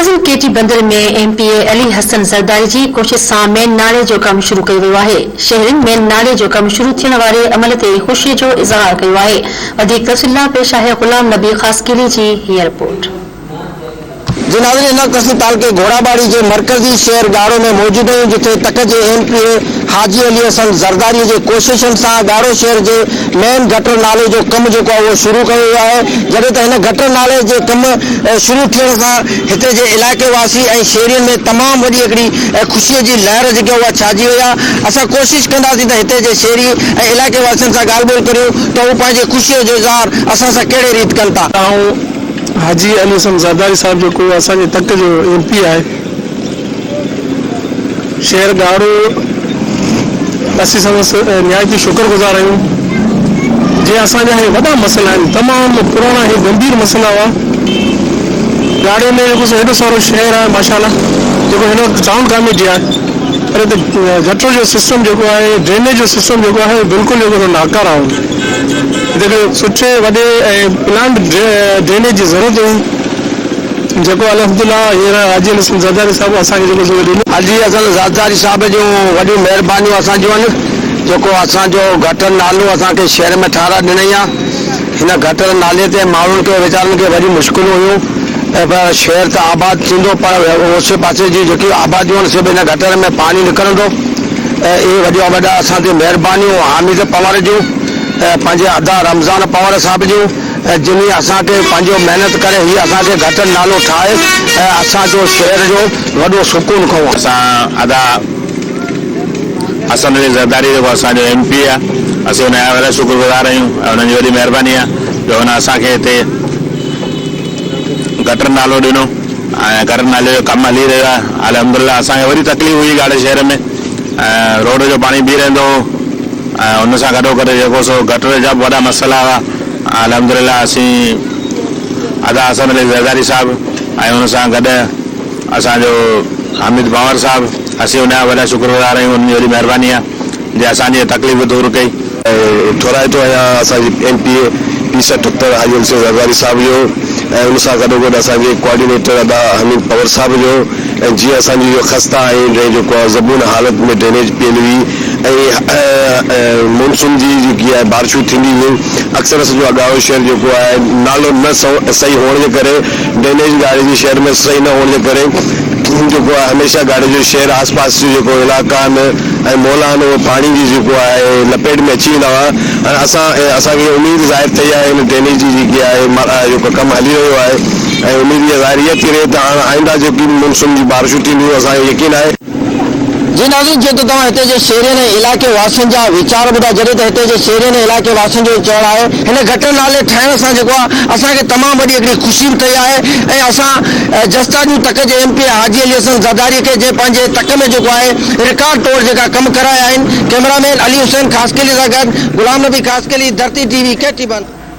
नाज़िम केटी बंदर में MPA अली हसन ज़रदारी जी कोशिश सां मेन नाले जो कम शुरू कयो वियो आहे। शहरनि मेन नाले जो कम शुरू थियण वारे अमल ते ख़ुशी जो इज़हार कयो आहे। वधीक तफ़सीलात पेश आहे ग़ुलाम नबी ख़ासकिली जी हीअ रिपोर्ट। जी नाज़रीन, इन वक़्त तालुके घोड़ाबाड़ी के मरकज़ी शहर गारो में मौजूद आहियूं, जिथे तक के MPA हाजी अली हसन ज़रदारी के कोशिशनि सां गारो शहर के मेन गटर नाले जो कम जो वो शुरू किया वियो आहे। जॾहिं त हिन गटर नाले के कम शुरू थियण सां हिते जे इलाके वासी ऐं शहरियुनि में तमाम वॾी हिकिड़ी ख़ुशीअ जी लहर जेकी उहा छाजी वई आहे। असां कोशिशि कंदासीं त हिते जे शहरी ऐं इलाके वासियुनि सां ॻाल्हि ॿोल करियूं त उहे पंहिंजे ख़ुशीअ जो इज़हार असां सां कहिड़े रीति कनि था। हाजी अली हसन ज़रदारी साहब जो असांजे तक जो MP है शहर गारो, असीं संदसि निहायती शुक्रगुज़ार आहियूं। जे असांजा हे वॾा मसइला आहिनि, तमामु पुराणा हे गंभीर मसइला हुआ। गाड़े में जेको हेॾो सारो शहर आहे माशाल्लाह, जेको हिन वक़्तु टाउन कॉमेटी आहे, पर गटर जो सिस्टम जेको आहे, ड्रेनेज जो सिस्टम जेको आहे, बिल्कुलु जेको नाकार आहे। हिते सुठे वॾे प्लांट ड्रेनेज जी ज़रूरत हुई, जेको अल्हम्दुलिल्लाह हींअर हाजी अली हसन ज़रदारी साहब असांखे जेको हाजी हसन ज़रदारी साहब जो वॾियूं महिरबानियूं असांजियूं आहिनि, जेको असांजो गटर नालो असांखे शहर में ठाराए ॾिनई आहे। हिन गटर नाले ते माण्हुनि खे वीचारनि खे वॾी मुश्किलूं हुयूं, पर शहर त आबाद थींदो, पर उस पासे जी जेकी आबादियूं आहिनि सभु हिन गटर में पानी निकिरंदो। इहे वॾा वॾा असां ते महिरबानियूं हामिद पवार जूं, पंहिंजे अदा रमज़ान पवार साहब जूं, जिन असांखे पंहिंजो महिनत करे ही असांखे गटर नालो ठाहे असांजो शहर जो वॾो सुकून खऊं। असां अदा हसन अली ज़रदारी जेको असांजो MP आहे, असीं हुनजा वॾा शुक्रगुज़ार आहियूं ऐं हुननि जी वॾी महिरबानी आहे जो हुन असांखे हिते गटर नालो ॾिनो ऐं गटर नाले जो कमु हली रहियो आहे। अल्हम्दुलिल्लाह असांखे वरी तकलीफ़ हुई गाड़े शहर में, रोड जो पाणी बीह रहंदो ऐं हुन सां गॾोगॾु जेको सो गटर जा वॾा मसइला हुआ। अल्हम्दुलिल्लाह असीं अदा हसन अली ज़रदारी साहब ऐं हुन सां गॾु असांजो हामिद पवार साहब, असीं हुनजा वॾा शुक्रगुज़ार आहियूं। हुनजी वॾी महिरबानी आहे जे असांजी तकलीफ़ दूर कई। ठोराइतो आहियां असांजी MPA P78 हाजी अली हसन ज़रदारी साहब जो ऐं हुन सां गॾोगॾु असांजे कोऑर्डिनेटर अदा हमीद पवार साहब जो। ऐं जीअं असांजी इहो ख़स्ता ऐं जेको आहे ज़बून हालत में ड्रेनेज पियल हुई ऐं मानसून जी जेकी आहे बारिशूं थींदी हुयूं, अक्सर असांजो गारो शहर जेको आहे नालो न सही हुअण जे करे, ड्रेनेज गाड़े जे शहर में सही न हुअण जे करे जेको आहे हमेशह गाड़े जो शहर आस पास जो जेको इलाइक़ा आहिनि ऐं मोहल्ला आहिनि उहो पाणी जी जेको आहे लपेट में अची वेंदा हुआ। ऐं असांखे उमेद ज़ाहिर थी आहे हिन ड्रेनेज जी जेकी आहे जेको कमु हली रहियो आहे, ऐं उमेद इहा ज़ाहिर थी रहे त हाणे आईंदा जेकी मानसून जी बारिशूं थींदियूं असांखे यकीन आहे। जी नाज़रीन, जे तव्हां हिते जे शहरियुनि ऐं इलाइके वासियुनि जा वीचार ॿुधा, जॾहिं त हिते जे शहरियुनि ऐं इलाइके वासियुनि जो चवणु आहे हिन गटर नाले ठाहिण सां जेको आहे असांखे तमामु वॾी हिकिड़ी ख़ुशी बि थी आहे। ऐं असां जस्ता जूं तक जे MP हाजी अली हसन ज़रदारी खे जे पंहिंजे तक में जेको आहे रिकॉर्ड तौर जेका कमु कराया आहिनि। कैमरामैन अली हुसैन ख़ासकिली सां गॾु ग़ुलाम नबी ख़ासकिली, धरती TV, KT बंद।